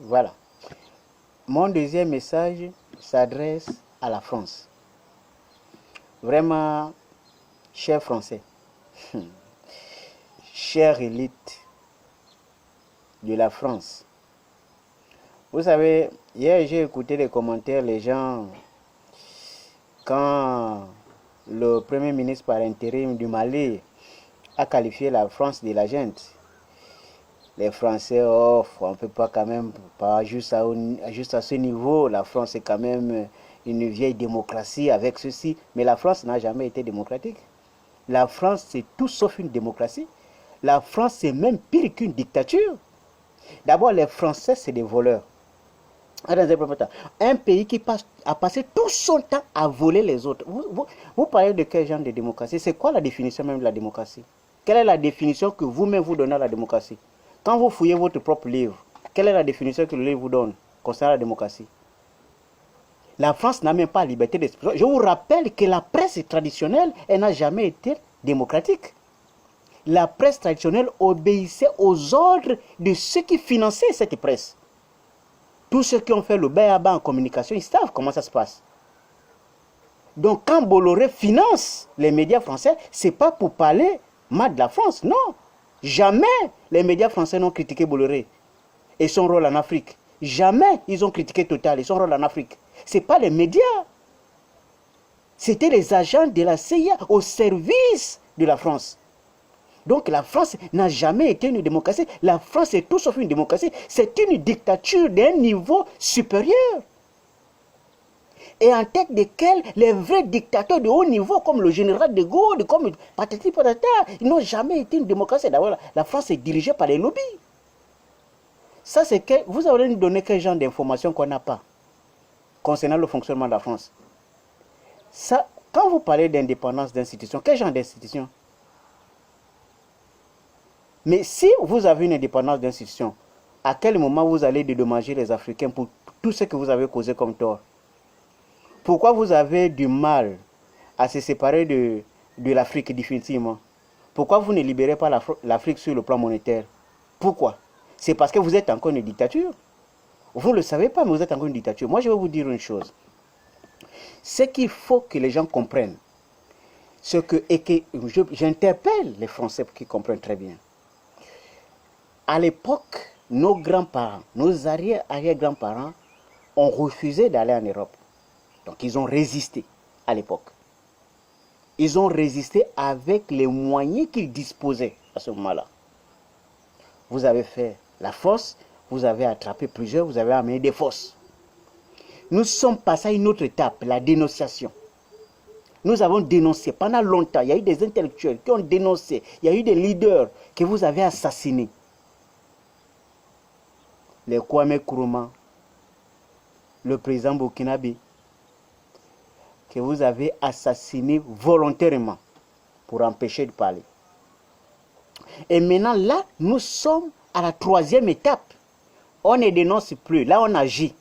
Voilà. Mon deuxième message s'adresse à la France. Vraiment, chers Français, chère élite de la France. Vous savez, hier j'ai écouté les commentaires, les gens, quand le Premier ministre par intérim du Mali a qualifié la France de la gente. Les Français offrent, on ne peut pas quand même, pas juste à ce niveau, la France est quand même une vieille démocratie avec ceci, mais la France n'a jamais été démocratique. La France c'est tout sauf une démocratie. La France c'est même pire qu'une dictature. D'abord les Français c'est des voleurs. Un pays qui a passé tout son temps à voler les autres. Vous parlez de quel genre de démocratie? C'est quoi la définition même de la démocratie? Quelle est la définition que vous-même vous donnez à la démocratie? Quand vous fouillez votre propre livre, quelle est la définition que le livre vous donne concernant la démocratie? La France n'a même pas la liberté d'expression. Je vous rappelle que la presse traditionnelle, elle n'a jamais été démocratique. La presse traditionnelle obéissait aux ordres de ceux qui finançaient cette presse. Tous ceux qui ont fait le b.a.-ba en communication, ils savent comment ça se passe. Donc quand Bolloré finance les médias français, ce n'est pas pour parler mal de la France, non. Jamais les médias français n'ont critiqué Bolloré et son rôle en Afrique. Jamais ils ont critiqué Total et son rôle en Afrique. Ce n'est pas les médias. C'était les agents de la CIA au service de la France. Donc la France n'a jamais été une démocratie. La France est tout sauf une démocratie. C'est une dictature d'un niveau supérieur. Et en tête desquels les vrais dictateurs de haut niveau, comme le général de Gaulle, comme patati patata, ils n'ont jamais été une démocratie. D'abord, la France est dirigée par les lobbies. Ça, c'est que vous allez nous donner quel genre d'informations qu'on n'a pas concernant le fonctionnement de la France. Ça, quand vous parlez d'indépendance d'institutions, quel genre d'institutions? Mais si vous avez une indépendance d'institution, à quel moment vous allez dédommager les Africains pour tout ce que vous avez causé comme tort? Pourquoi vous avez du mal à se séparer de l'Afrique définitivement? Pourquoi vous ne libérez pas l'Afrique sur le plan monétaire? Pourquoi? C'est parce que vous êtes encore une dictature. Vous ne le savez pas, mais vous êtes encore une dictature. Moi, je vais vous dire une chose. Ce qu'il faut que les gens comprennent, et que j'interpelle les Français pour qu'ils comprennent très bien. À l'époque, nos grands-parents, nos arrière-grands-parents ont refusé d'aller en Europe. Donc ils ont résisté à l'époque. Ils ont résisté avec les moyens qu'ils disposaient à ce moment-là. Vous avez fait la force, vous avez attrapé plusieurs, vous avez amené des forces. Nous sommes passés à une autre étape, la dénonciation. Nous avons dénoncé pendant longtemps. Il y a eu des intellectuels qui ont dénoncé. Il y a eu des leaders que vous avez assassinés. Les Kwame Nkrumah, le président burkinabé, que vous avez assassiné volontairement pour empêcher de parler. Et maintenant, là, nous sommes à la troisième étape. On ne dénonce plus, là on agit.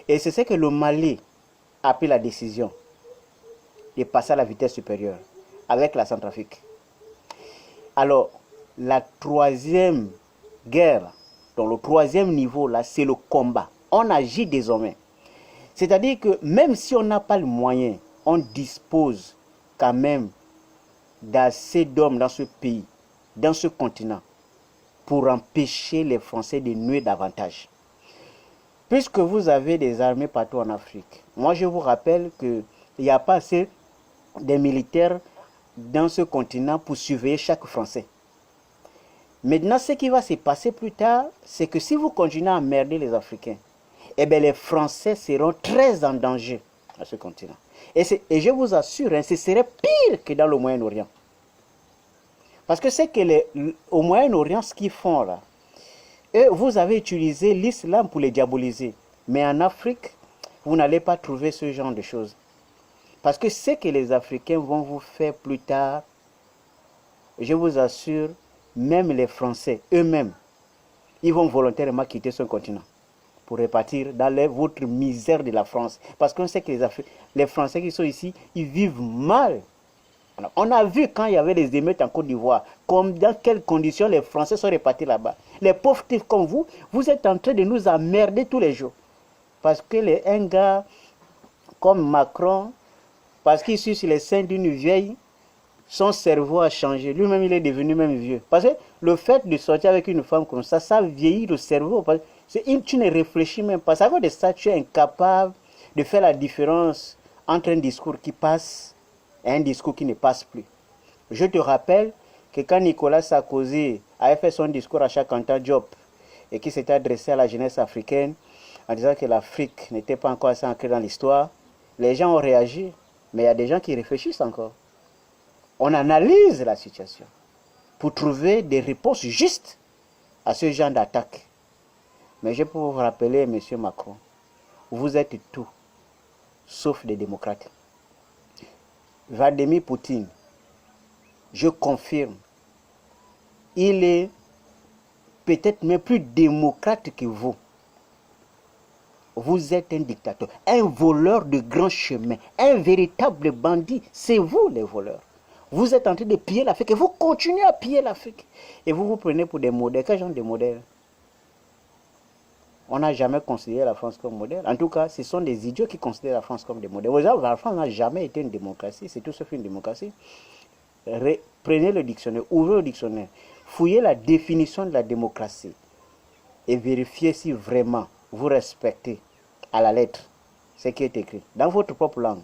Et c'est ce que le Mali a pris la décision de passer à la vitesse supérieure avec la Centrafrique. Alors, la troisième guerre, dans le troisième niveau, là, c'est le combat. On agit désormais. C'est-à-dire que même si on n'a pas le moyen, on dispose quand même d'assez d'hommes dans ce pays, dans ce continent, pour empêcher les Français de nuire davantage. Puisque vous avez des armées partout en Afrique, moi je vous rappelle qu'il n'y a pas assez de militaires dans ce continent pour surveiller chaque Français. Maintenant, ce qui va se passer plus tard, c'est que si vous continuez à emmerder les Africains, eh bien les Français seront très en danger à ce continent. Et je vous assure, ce serait pire que dans le Moyen-Orient. Parce que c'est que au Moyen-Orient, ce qu'ils font là, vous avez utilisé l'islam pour les diaboliser. Mais en Afrique, vous n'allez pas trouver ce genre de choses. Parce que ce que les Africains vont vous faire plus tard, je vous assure, même les Français eux-mêmes, ils vont volontairement quitter ce continent pour repartir dans votre misère de la France. Parce qu'on sait que les Français qui sont ici, ils vivent mal Alors, on a vu quand il y avait les émeutes en Côte d'Ivoire, dans quelles conditions les Français sont répartis là-bas. Les pauvres types comme vous êtes en train de nous emmerder tous les jours. Parce que un gars comme Macron, parce qu'il suit sur les seins d'une vieille, son cerveau a changé. Lui-même, il est devenu même vieux. Parce que le fait de sortir avec une femme comme ça vieillit le cerveau. Tu ne réfléchis même pas. À cause de ça, tu es incapable de faire la différence entre un discours qui passe et un discours qui ne passe plus. Je te rappelle que quand Nicolas Sarkozy avait fait son discours à Chakanta Diop et qui s'était adressé à la jeunesse africaine en disant que l'Afrique n'était pas encore assez ancrée dans l'histoire, les gens ont réagi, mais il y a des gens qui réfléchissent encore. On analyse la situation pour trouver des réponses justes à ce genre d'attaque. Mais je peux vous rappeler, M. Macron, vous êtes tout, sauf des démocrates. Vladimir Poutine, je confirme, il est peut-être même plus démocrate que vous. Vous êtes un dictateur, un voleur de grands chemins, un véritable bandit. C'est vous les voleurs. Vous êtes en train de piller l'Afrique et vous continuez à piller l'Afrique. Et vous vous prenez pour des modèles. Quel genre de modèles? On n'a jamais considéré la France comme modèle. En tout cas, ce sont des idiots qui considèrent la France comme des modèles. La France n'a jamais été une démocratie, c'est tout sauf une démocratie. Prenez le dictionnaire, ouvrez le dictionnaire, fouillez la définition de la démocratie et vérifiez si vraiment vous respectez à la lettre ce qui est écrit dans votre propre langue.